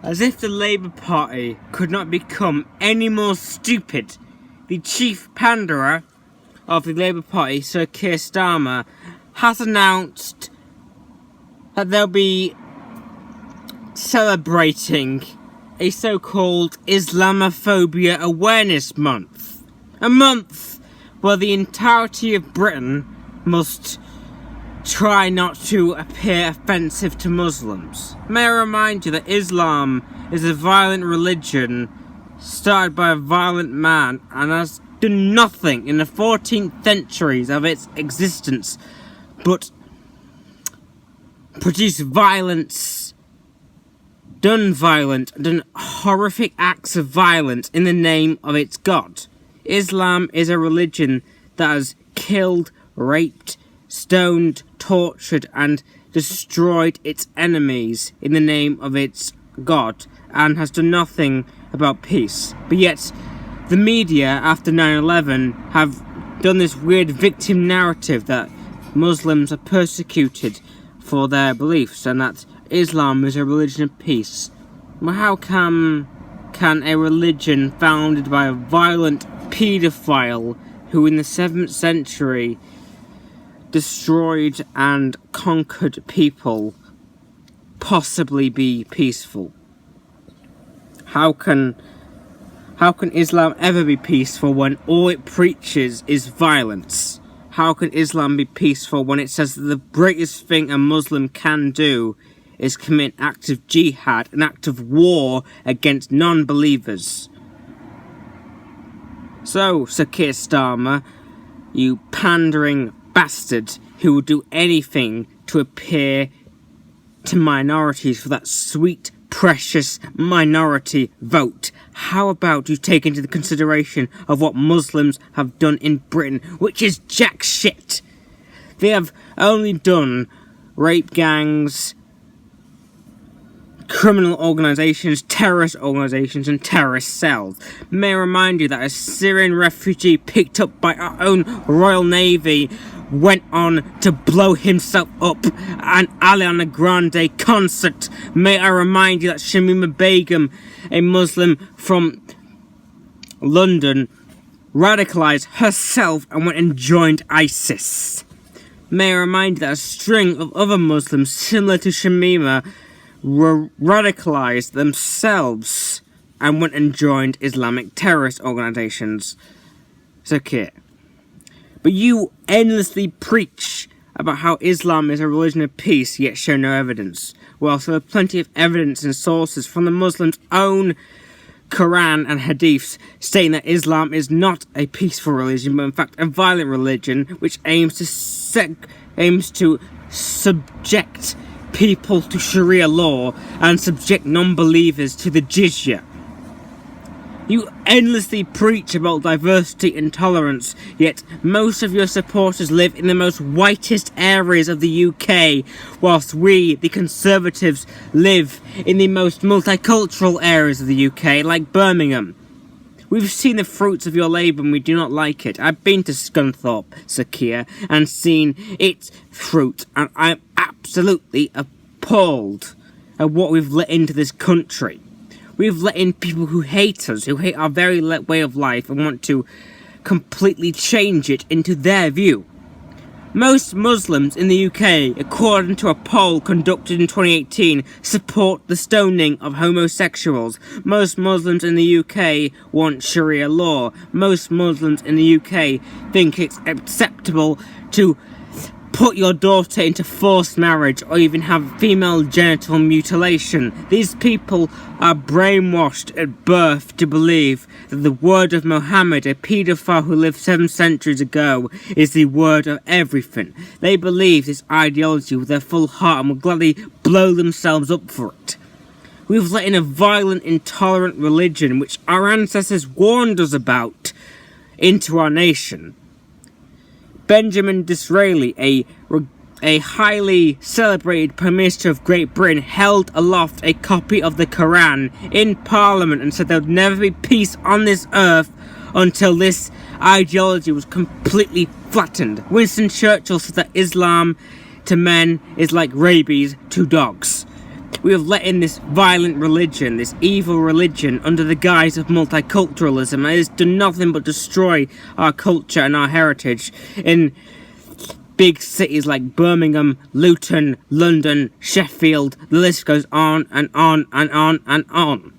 As if the Labour Party could not become any more stupid, the chief panderer of the Labour Party, Sir Keir Starmer, has announced that they'll be celebrating a so-called Islamophobia Awareness Month. A month where the entirety of Britain must try not to appear offensive to Muslims. May I remind you that Islam is a violent religion started by a violent man and has done nothing in the 14th centuries of its existence but produce violence, done horrific acts of violence in the name of its God. Islam is a religion that has killed, raped, stoned, tortured and destroyed its enemies in the name of its God and has done nothing about peace. But yet the media after 9/11 have done this weird victim narrative that Muslims are persecuted for their beliefs and that Islam is a religion of peace. Well, how can a religion founded by a violent paedophile who in the 7th century destroyed and conquered people possibly be peaceful? How can Islam ever be peaceful when all it preaches is violence? How can Islam be peaceful when it says that the greatest thing a Muslim can do is commit an act of jihad, an act of war against non-believers? So, Sir Keir Starmer, you pandering bastard who will do anything to appear to minorities for that sweet, precious minority vote. How about you take into consideration of what Muslims have done in Britain, which is jack shit? They have only done rape gangs, criminal organisations, terrorist organisations and terrorist cells. May I remind you that a Syrian refugee picked up by our own Royal Navy went on to blow himself up at an Ariana Grande concert. May I remind you that Shamima Begum, a Muslim from London, radicalised herself and went and joined ISIS. May I remind you that a string of other Muslims similar to Shamima were radicalised themselves and went and joined Islamic terrorist organisations. So, Keir. But you endlessly preach about how Islam is a religion of peace, yet show no evidence. Well, so there are plenty of evidence and sources from the Muslims' own Quran and Hadiths stating that Islam is not a peaceful religion, but in fact a violent religion which aims to subject people to Sharia law and subject non-believers to the jizya. You endlessly preach about diversity and tolerance, yet most of your supporters live in the most whitest areas of the UK, whilst we, the Conservatives, live in the most multicultural areas of the UK, like Birmingham. We've seen the fruits of your labour and we do not like it. I've been to Scunthorpe, Sir Keir, and seen its fruit, and I'm absolutely appalled at what we've let into this country. We've let in people who hate us, who hate our very way of life and want to completely change it into their view. Most Muslims in the UK, according to a poll conducted in 2018, support the stoning of homosexuals. Most Muslims in the UK want Sharia law. Most Muslims in the UK think it's acceptable to put your daughter into forced marriage or even have female genital mutilation. These people are brainwashed at birth to believe that the word of Muhammad, a paedophile who lived 7 centuries ago, is the word of everything. They believe this ideology with their full heart and will gladly blow themselves up for it. We've let in a violent, intolerant religion which our ancestors warned us about into our nation. Benjamin Disraeli, a highly celebrated Prime Minister of Great Britain, held aloft a copy of the Quran in Parliament and said there would never be peace on this earth until this ideology was completely flattened. Winston Churchill said that Islam to men is like rabies to dogs. We have let in this violent religion, this evil religion, under the guise of multiculturalism, and it has done nothing but destroy our culture and our heritage in big cities like Birmingham, Luton, London, Sheffield. The list goes on and on and on and on.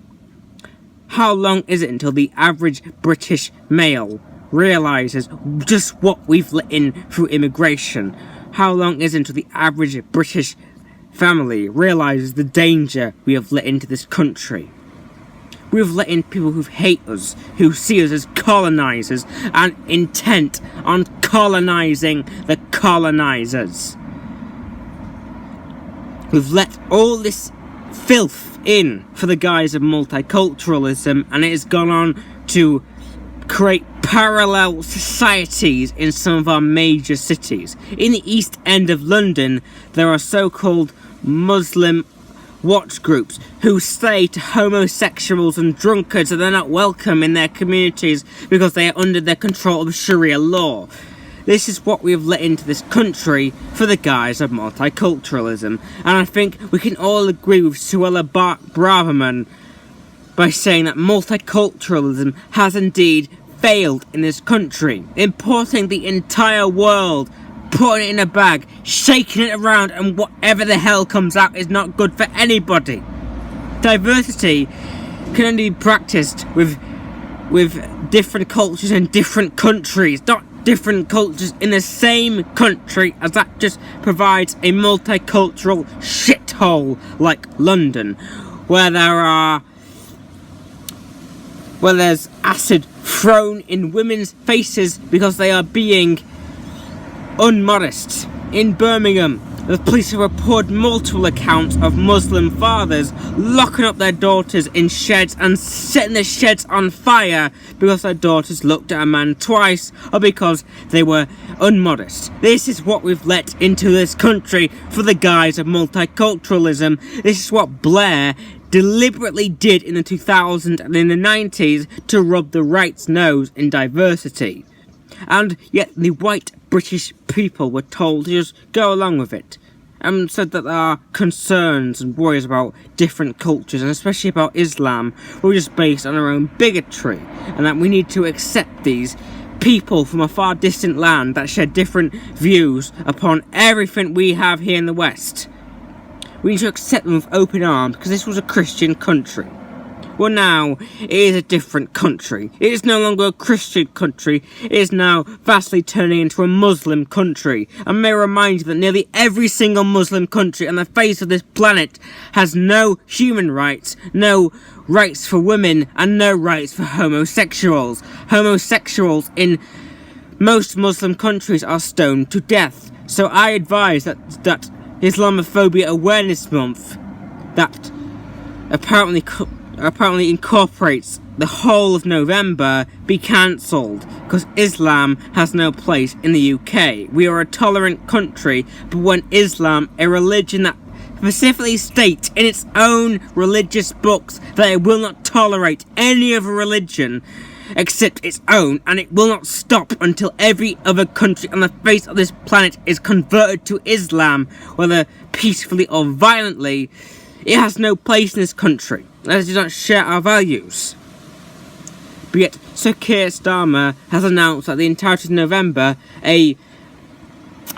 How long is it until the average British male realises just what we've let in through immigration? How long is it until the average British family realises the danger we have let into this country? We have let in people who hate us, who see us as colonisers and intent on colonising the colonisers. We've let all this filth in for the guise of multiculturalism, and it has gone on to create parallel societies in some of our major cities. In the East End of London, there are so-called Muslim watch groups who say to homosexuals and drunkards that they're not welcome in their communities because they are under the control of Sharia law. This is what we have let into this country for the guise of multiculturalism, and I think we can all agree with Suella Braverman by saying that multiculturalism has indeed failed in this country, importing the entire world, putting it in a bag, shaking it around, and whatever the hell comes out is not good for anybody. Diversity can only be practiced with different cultures in different countries, not different cultures in the same country, as that just provides a multicultural shithole like London, where there's acid thrown in women's faces because they are being unmodest. In Birmingham, the police have reported multiple accounts of Muslim fathers locking up their daughters in sheds and setting the sheds on fire because their daughters looked at a man twice or because they were unmodest. This is what we've let into this country for the guise of multiculturalism. This is what Blair deliberately did in the 2000s and in the 90s to rub the right's nose in diversity. And yet the white British people were told to just go along with it, and said that there are concerns and worries about different cultures, and especially about Islam, were just based on our own bigotry, and that we need to accept these people from a far distant land that share different views upon everything we have here in the West. We need to accept them with open arms because this was a Christian country. Well, now it is a different country. It is no longer a Christian country. It is now vastly turning into a Muslim country. I may remind you that nearly every single Muslim country on the face of this planet has no human rights, no rights for women, and no rights for homosexuals. Homosexuals in most Muslim countries are stoned to death. So I advise that Islamophobia Awareness Month, that apparently incorporates the whole of November, be cancelled, because Islam has no place in the UK. We are a tolerant country, but when Islam, a religion that specifically states in its own religious books that it will not tolerate any other religion except its own, and it will not stop until every other country on the face of this planet is converted to Islam, whether peacefully or violently, it has no place in this country, as it does not share our values. But yet, Sir Keir Starmer has announced that the entirety of November, a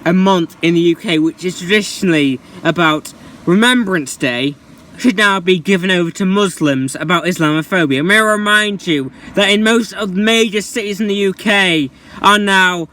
month in the UK which is traditionally about Remembrance Day, should now be given over to Muslims about Islamophobia. May I remind you that in most of the major cities in the UK are now